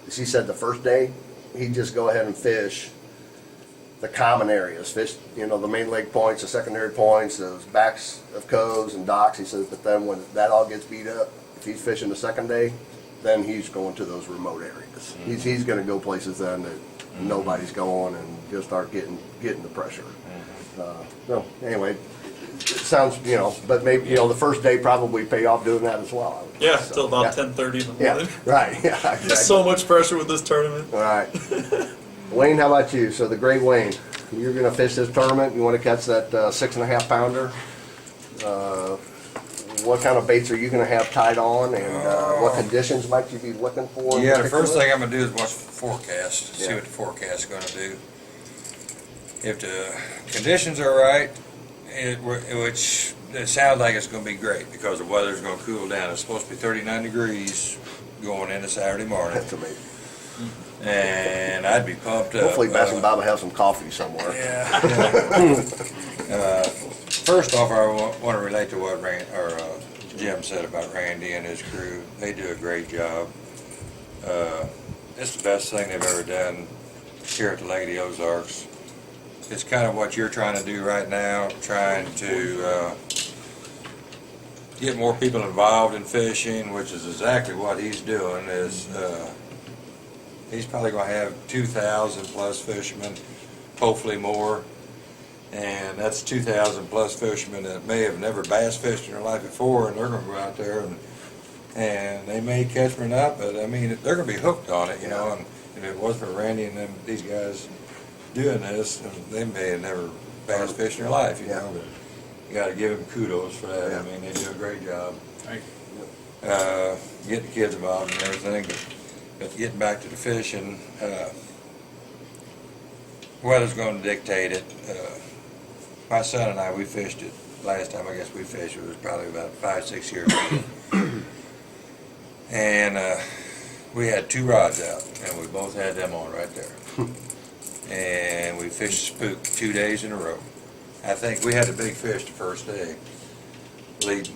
she said the first day, he'd just go ahead and fish the common areas, fish, you know, the main lake points, the secondary points, those backs of coves and docks. He says, but then when that all gets beat up, if he's fishing the second day, then he's going to those remote areas. He's going to go places then that nobody's going and just start getting the pressure. So anyway, it sounds, you know, but maybe, you know, the first day probably pay off doing that as well. I would Yeah, think. till about Yeah. 10:30 in the Yeah, morning. right. Yeah, exactly. So much pressure with this tournament. All right. Wayne, how about you? So the Great Wayne, you're going to fish this tournament. You want to catch that 6.5 pounder. What kind of baits are you going to have tied on, and what conditions might you be looking for? Yeah, the first thing I'm gonna do is watch the forecast, see Yeah. what the forecast is gonna do. If the conditions are right, which it sounds like it's gonna be great because the weather's gonna cool down. It's supposed to be 39 degrees going into Saturday morning, That's amazing. and I'd be pumped up. Hopefully, Bass and Bob will have some coffee somewhere. Yeah. First off, I want to relate to what Jim said about Randy and his crew. They do a great job. It's the best thing they've ever done here at the Lake of the Ozarks. It's kind of what you're trying to do right now, trying to get more people involved in fishing, which is exactly what he's doing. He's probably going to have 2,000 plus fishermen, hopefully more. And that's 2,000 plus fishermen that may have never bass fished in their life before, and they're going to go out there and they may catch them or not, but I mean, they're going to be hooked on it, you know. And if it wasn't for Randy and these guys doing this, they may have never bass fished in their life, you know. But you got to give them kudos for that. I mean, they do a great job. Thank Getting the kids involved and everything, but getting back to the fishing, weather's going to dictate it. My son and I, we fished it. Last time I guess we fished it was probably about 5-6 years ago. And we had 2 rods out, and we both had them on right there. And we fished spook 2 days in a row. I think we had a big fish the first day,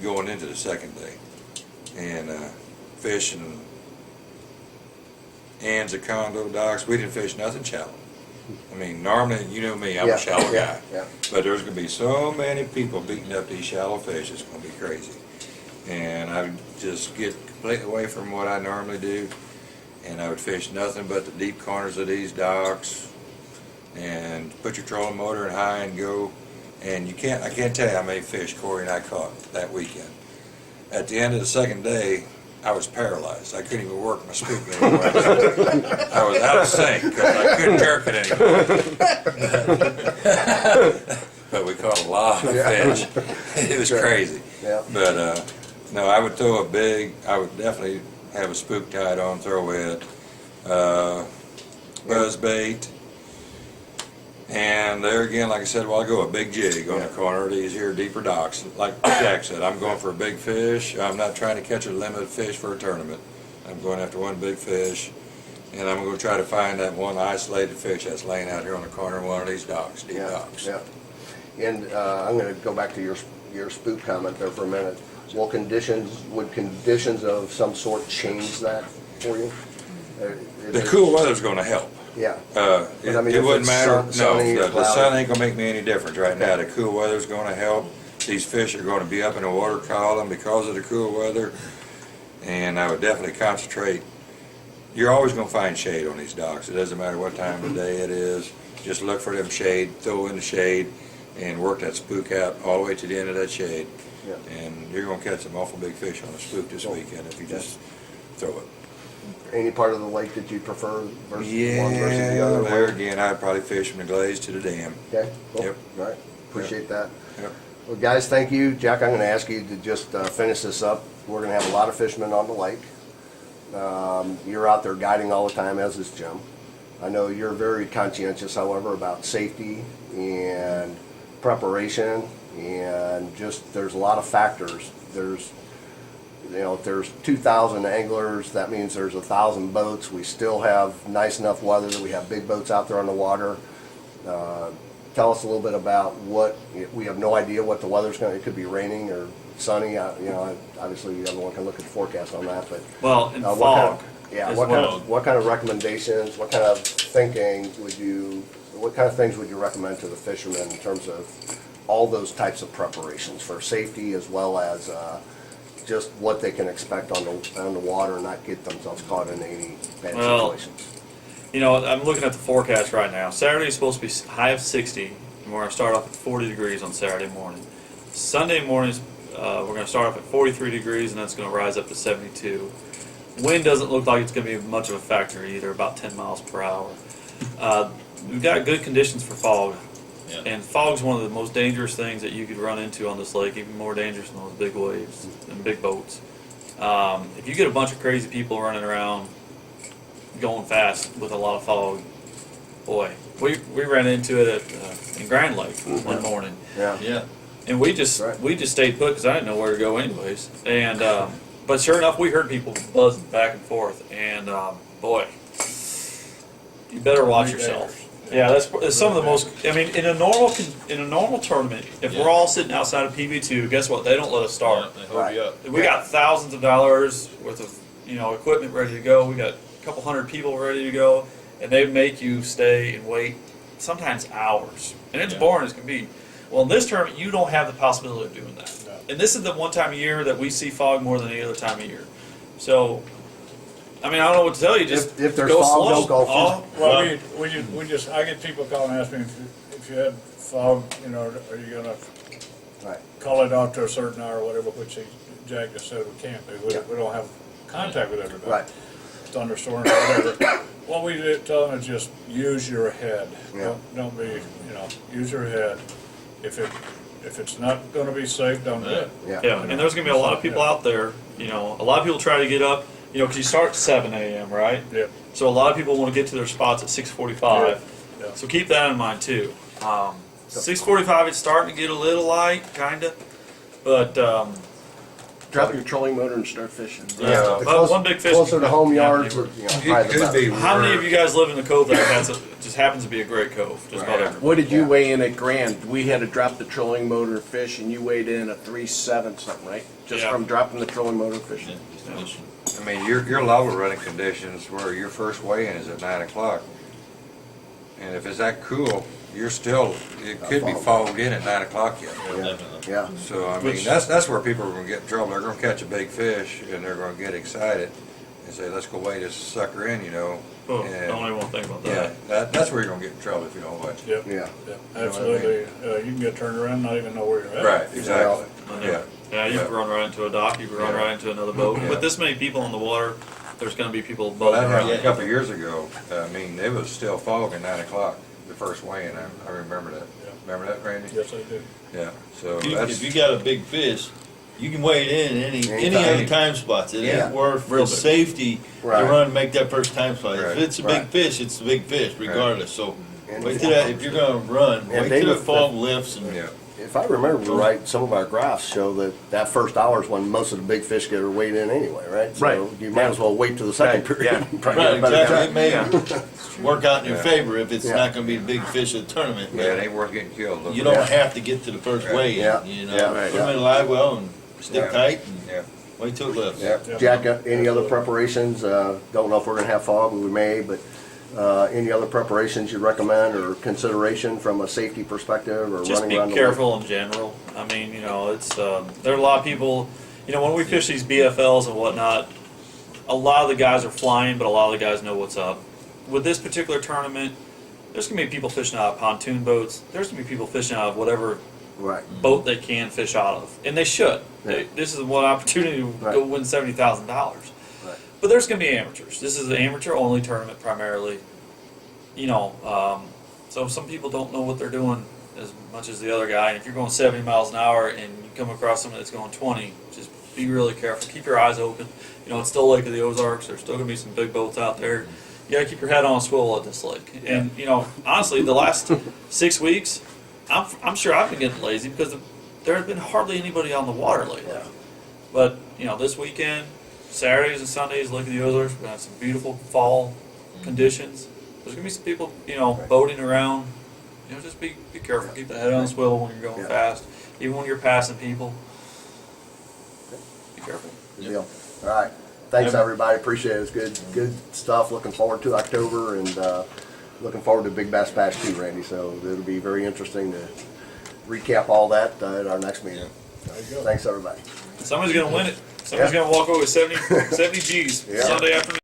going into the second day. And fishing ends of condo docks. We didn't fish nothing shallow. I mean, normally, you know me, I'm a shallow guy. Yeah. But there's going to be so many people beating up these shallow fish, it's going to be crazy. And I would just get completely away from what I normally do, and I would fish nothing but the deep corners of these docks, and put your trolling motor in high and go. And I can't tell you how many fish Corey and I caught that weekend. At the end of the second day, I was paralyzed. I couldn't even work my spook anymore. I was out of sync because I couldn't jerk it anymore. But we caught a lot of fish. It was crazy. Yeah. But no, I would definitely have a spook tied on, throw it, buzz bait. And there again, like I said a while ago, a big jig on the corner of these here deeper docks. Like Jack said, I'm going for a big fish. I'm not trying to catch a limited fish for a tournament. I'm going after one big fish, and I'm going to try to find that one isolated fish that's laying out here on the corner of one of these docks, deep docks. Yeah. And I'm going to go back to your spook comment there for a minute. Would conditions of some sort change that for you? The cool weather's going to help. Yeah. It I mean, it if wouldn't it's matter. sunny or No, the cloudy. sun ain't gonna make me any difference right now. The cool weather's gonna help. These fish are gonna be up in the water column because of the cool weather, and I would definitely concentrate. You're always gonna find shade on these docks. It doesn't matter what time of day it is. Just look for them shade, throw in the shade, and work that spook out all the way to the end of that shade. Yeah. And you're gonna catch some awful big fish on a spook this weekend if you just throw it. Any part of the lake that you prefer versus Yeah, one versus the other? there again, I'd probably fish from the glaze to the dam. Okay, cool. Yep. All right, appreciate that. Yep. Well, guys, thank you. Jack, I'm going to ask you to just finish this up. We're going to have a lot of fishermen on the lake. You're out there guiding all the time, as is Jim. I know you're very conscientious, however, about safety and preparation, and just there's a lot of factors. If there's 2,000 anglers, that means there's 1,000 boats. We still have nice enough weather that we have big boats out there on the water. Tell us a little bit about we have no idea what the weather's going to, it could be raining or sunny. Obviously everyone can look at the forecast on that, but. Well, and what fog. Yeah, as what well. kind of recommendations, what kind of thinking what kind of things would you recommend to the fishermen in terms of all those types of preparations for safety as well as just what they can expect on the water and not get themselves caught in any bad Well, situations? You know, I'm looking at the forecast right now. Saturday is supposed to be high of 60, and we're going to start off at 40 degrees on Saturday morning. Sunday morning, we're going to start off at 43 degrees, and that's going to rise up to 72. Wind doesn't look like it's going to be much of a factor either, about 10 miles per hour. We've got good conditions for fog, Yeah. and fog's one of the most dangerous things that you could run into on this lake, even more dangerous than those big waves and big boats. If you get a bunch of crazy people running around going fast with a lot of fog, boy, we ran into it at in Grand Lake one morning, Yeah. Yeah. and we just Right. stayed put because I didn't know where to go anyways. And but sure enough, we heard people buzzing back and forth, and boy, you better watch yourself. Yeah, that's some of the most. I mean, in a normal tournament, if Yeah. we're all sitting outside of PV2, guess what? They don't let us start. They hold you up. We got thousands of dollars worth of equipment ready to go. We got a couple hundred people ready to go, and they make you stay and wait, sometimes hours, and it's Yeah. boring as can be. Well, in this tournament, you don't have the possibility of doing that. No. And this is the one time of year that we see fog more than any other time of year. So, I mean, I don't know what to tell you. Just If there's go fog, slow. don't go Oh, Well, I get people calling and asking if you had fog, are you gonna Right. call it out to a certain hour or whatever, which Jack just said we can't do. Yeah. We don't have contact with everybody. Right. Thunderstorms, whatever. What we tell them is just use your head. Yeah. Don't be, use your head. If it's not gonna be safe, don't do it. Yeah. Yeah, and there's going to be a lot of people out there, a lot of people try to get up, because you start at 7 a.m., right? Yeah. So a lot of people want to get to their spots at 6:45. Yeah. So keep that in mind too. 6:45, it's starting to get a little light, kind of. But, Drop your trolling motor and start fishing. yeah, The but one big fish. Closer to home Yeah, yards, anywhere. probably the It could be better. How many of worse. you guys live in the cove that just happens to be a great cove? Just about Right. everybody. What did you Yeah. weigh in at Grand? We had to drop the trolling motor fish, and you weighed in at 3.7 something, right? Just Yeah. from dropping the trolling motor fishing. I mean, your level running conditions where your first weigh-in is at 9 o'clock. And if it's that cool, it could be fogged in at 9 o'clock yet. Yeah. So, I mean, that's where people are gonna get in trouble. They're gonna catch a big fish and they're gonna get excited and say, let's go weigh this sucker in, Oh, and- don't even want to think about Yeah, that. that's where you're gonna get in trouble if you don't weigh. Yep. Yeah. Yeah, what I mean? absolutely. You can get turned around, not even know where you're at. Right, exactly. Yeah. Yeah, you Yeah. can run right into a dock. You can run Yeah. right into another boat. Yeah. With this many people on the water, there's going to be people Well, boating that happened around. a couple of years ago. I mean, it was still fog at 9 o'clock, the first weigh-in. I remember that. Yeah. Remember that, Randy? Yes, I do. Yeah, so If that's, you got a big fish, you can weigh it in any Anytime. other time spots. It Yeah. ain't worth Real the big. safety Right. to run and make that first time spot. Right. If it's a Right. big fish, it's a big fish regardless. So And- wait till that. If you're gonna run, And wait till David, the fog lifts and yeah. If I remember right, some of our graphs show that first hour is when most of the big fish get weighed in anyway, right? Right. So you might as well wait till the second Right. period. Yeah. Probably right, get a better exactly. It time. may work out in your Yeah. favor if it's Yeah. not gonna be the big fish of the tournament. Yeah, it ain't worth getting killed. Look You at don't that. have to get to the first Right. weigh. Yeah. You know, Yeah. put Right. them in a live well and stick Yeah. tight and Yeah. wait till it lifts. Yeah. Yeah. Jack, any other preparations? Don't know if we're gonna have fog, we may, but any other preparations you recommend or consideration from a safety perspective or Just running be around the careful in general. I mean, it's there are a lot of people. When we fish these BFLs and whatnot, a lot of the guys are flying, but a lot of the guys know what's up. With this particular tournament, there's gonna be people fishing out of pontoon boats. There's gonna be people fishing out of whatever Right. boat they can fish out of, and they should. Yeah. This is one opportunity to Right. go win $70,000. Right. But there's going to be amateurs. This is an amateur-only tournament primarily. So some people don't know what they're doing as much as the other guy. And if you're going 70 miles an hour and you come across someone that's going 20, just be really careful. Keep your eyes open. It's still Lake of the Ozarks. There's still going to be some big boats out there. You got to keep your head on a swivel at this lake. And honestly, the last 6 weeks, I'm sure I've been getting lazy because there has been hardly anybody on the water lately. Yeah. But this weekend, Saturdays and Sundays, Lake of the Ozarks, we're gonna have some beautiful fall conditions. There's gonna be some people, boating around. Just be careful. Keep the head on a swivel when you're going Yeah. fast, even when you're passing people. Be careful. Good deal. All right. Thanks, everybody. Appreciate it. It's good stuff. Looking forward to October and looking forward to Big Bass Bash too, Randy. So it'll be very interesting to recap all that at our next meeting. There you go. Thanks, everybody. Somebody's gonna win it. Somebody's gonna walk away with 70 G's Yeah. Sunday afternoon.